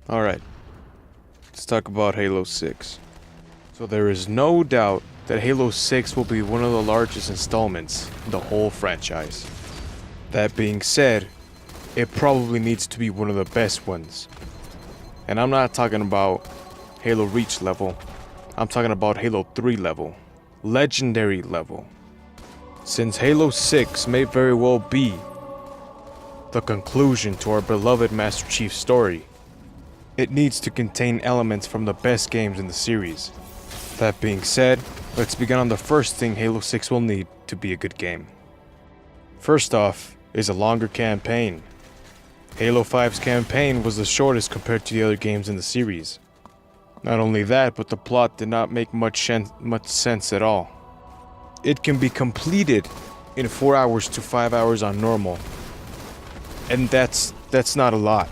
Alright, let's talk about Halo 6. So there is no doubt that Halo 6 will be one of the largest installments in the whole franchise. That being said, it probably needs to be one of the best ones. And I'm not talking about Halo Reach level, I'm talking about Halo 3 level, legendary level. Since Halo 6 may very well be the conclusion to our beloved Master Chief story, it needs to contain elements from the best games in the series. That being said, let's begin on the first thing Halo 6 will need to be a good game. First off is a longer campaign. Halo 5's campaign was the shortest compared to the other games in the series. Not only that, but the plot did not make much sense at all. It can be completed in 4 hours to 5 hours on normal, and that's not a lot.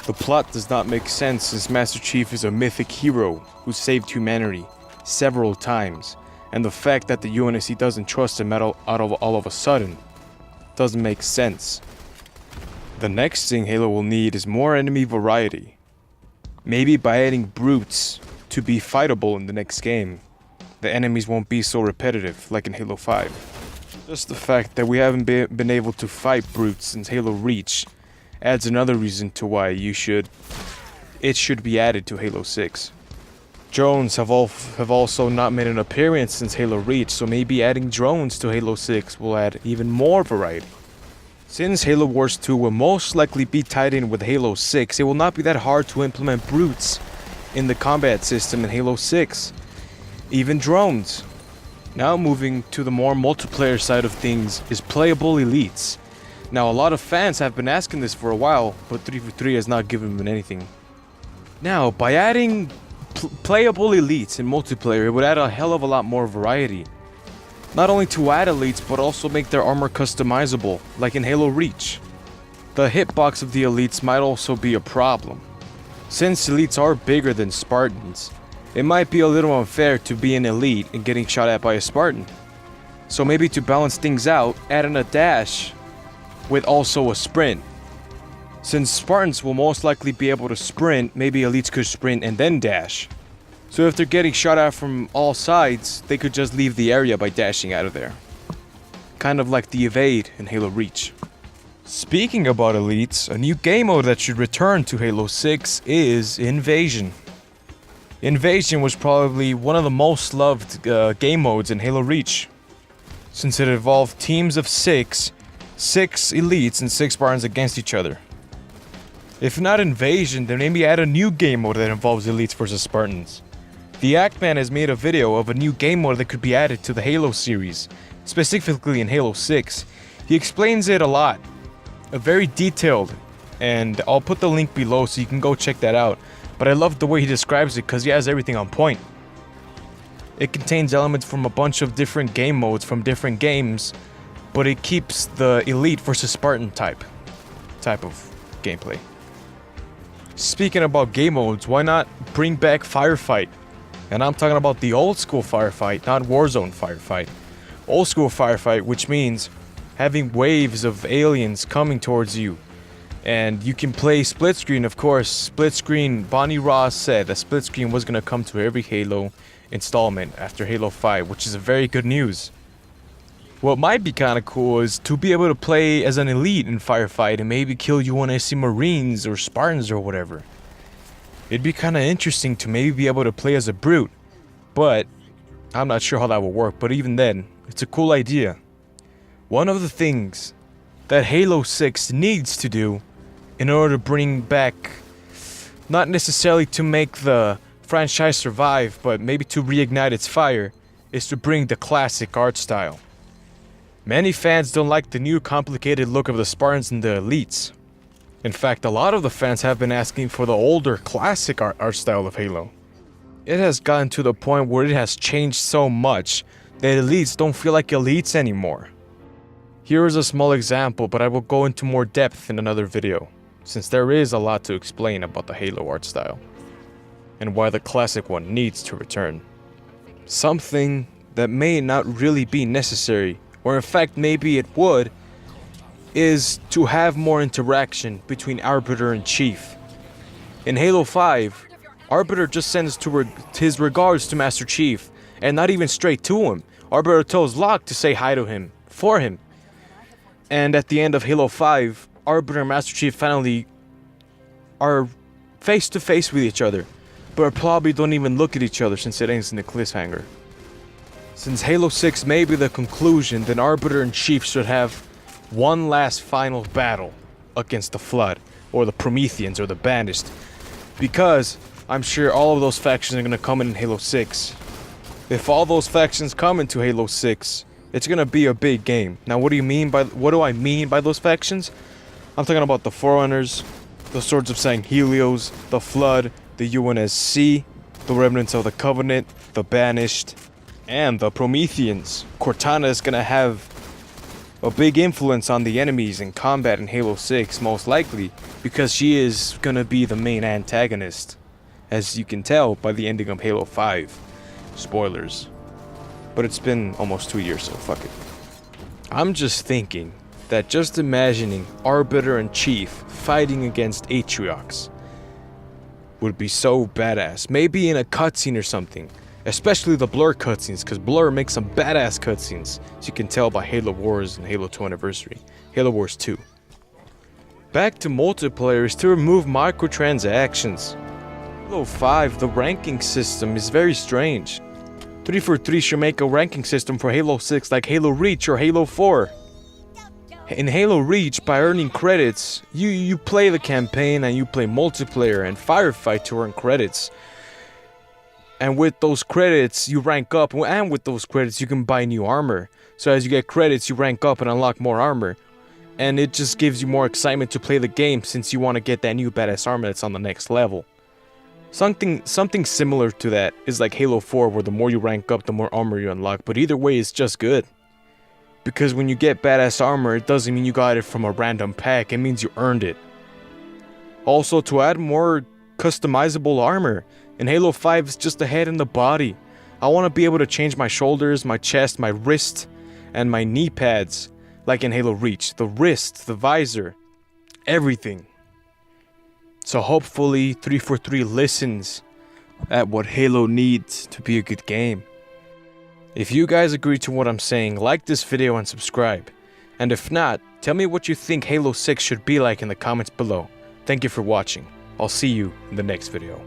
The plot does not make sense since Master Chief is a mythic hero who saved humanity several times, and the fact that the UNSC doesn't trust him all of a sudden doesn't make sense. The next thing Halo will need is more enemy variety. Maybe by adding brutes to be fightable in the next game, the enemies won't be so repetitive like in Halo 5. Just the fact that we haven't been able to fight brutes since Halo Reach adds another reason to why it should be added to Halo 6. Drones have also not made an appearance since Halo Reach, so maybe adding drones to Halo 6 will add even more variety. Since Halo Wars 2 will most likely be tied in with Halo 6, it will not be that hard to implement brutes in the combat system in Halo 6. Even drones. Now moving to the more multiplayer side of things is playable elites. Now a lot of fans have been asking this for a while, but 343 has not given them anything. Now, by adding playable elites in multiplayer, it would add a hell of a lot more variety. Not only to add elites, but also make their armor customizable, like in Halo Reach. The hitbox of the elites might also be a problem. Since elites are bigger than Spartans, it might be a little unfair to be an elite and getting shot at by a Spartan. So maybe to balance things out, add in a dash with also a sprint. Since Spartans will most likely be able to sprint, maybe elites could sprint and then dash. So if they're getting shot at from all sides, they could just leave the area by dashing out of there. Kind of like the evade in Halo Reach. Speaking about elites, a new game mode that should return to Halo 6 is Invasion. Invasion was probably one of the most loved game modes in Halo Reach, since it involved teams of six elites and 6 Spartans against each other. If not Invasion, then maybe add a new game mode that involves elites versus Spartans. The Actman has made a video of a new game mode that could be added to the Halo series, specifically in Halo 6. He explains it a lot, very detailed, and I'll put the link below so you can go check that out. But I love the way he describes it because he has everything on point. It contains elements from a bunch of different game modes from different games, but it keeps the elite versus Spartan type of gameplay. Speaking about game modes, why not bring back Firefight? And I'm talking about the old school Firefight, not Warzone Firefight. Old school Firefight, which means having waves of aliens coming towards you. And you can play split screen, of course. Split screen, Bonnie Ross said that split screen was going to come to every Halo installment after Halo 5, which is a very good news. What might be kind of cool is to be able to play as an elite in Firefight and maybe kill UNSC Marines or Spartans or whatever. It'd be kind of interesting to maybe be able to play as a brute, but I'm not sure how that will work, but even then, it's a cool idea. One of the things that Halo 6 needs to do in order to bring back, not necessarily to make the franchise survive, but maybe to reignite its fire, is to bring the classic art style. Many fans don't like the new complicated look of the Spartans and the elites. In fact, a lot of the fans have been asking for the older classic art style of Halo. It has gotten to the point where it has changed so much that elites don't feel like elites anymore. Here is a small example, but I will go into more depth in another video, since there is a lot to explain about the Halo art style, and why the classic one needs to return. Something that may not really be necessary, or in fact maybe it would, is to have more interaction between Arbiter and Chief. In Halo 5, Arbiter just sends his regards to Master Chief, and not even straight to him. Arbiter tells Locke to say hi to him, for him. And at the end of Halo 5, Arbiter and Master Chief finally are face to face with each other, but probably don't even look at each other since it ends in a cliffhanger. Since Halo 6 may be the conclusion, then Arbiter and Chief should have one last final battle against the Flood, or the Prometheans, or the Banished, because I'm sure all of those factions are going to come in Halo 6. If all those factions come into Halo 6, it's going to be a big game. Now, what do I mean by those factions? I'm talking about the Forerunners, the Swords of Sanghelios, the Flood, the UNSC, the Remnants of the Covenant, the Banished, and the Prometheans. Cortana is going to have a big influence on the enemies in combat in Halo 6, most likely, because she is going to be the main antagonist, as you can tell by the ending of Halo 5. Spoilers. But it's been almost 2 years, so fuck it. I'm just thinking that just imagining Arbiter and Chief fighting against Atriox would be so badass. Maybe in a cutscene or something. Especially the Blur cutscenes, because Blur makes some badass cutscenes, as you can tell by Halo Wars and Halo 2 Anniversary. Halo Wars 2. Back to multiplayer is to remove microtransactions. Halo 5, the ranking system is very strange. 343 should make a ranking system for Halo 6 like Halo Reach or Halo 4. In Halo Reach, by earning credits, you play the campaign and you play multiplayer and firefight to earn credits. And with those credits, you rank up, and with those credits, you can buy new armor. So as you get credits, you rank up and unlock more armor. And it just gives you more excitement to play the game since you want to get that new badass armor that's on the next level. Something similar to that is like Halo 4, where the more you rank up, the more armor you unlock. But either way, it's just good. Because when you get badass armor, it doesn't mean you got it from a random pack, it means you earned it. Also, to add more customizable armor, in Halo 5, it's just the head and the body. I want to be able to change my shoulders, my chest, my wrist, and my knee pads, like in Halo Reach. The wrist, the visor, everything. So hopefully 343 listens at what Halo needs to be a good game. If you guys agree to what I'm saying, like this video and subscribe. And if not, tell me what you think Halo 6 should be like in the comments below. Thank you for watching. I'll see you in the next video.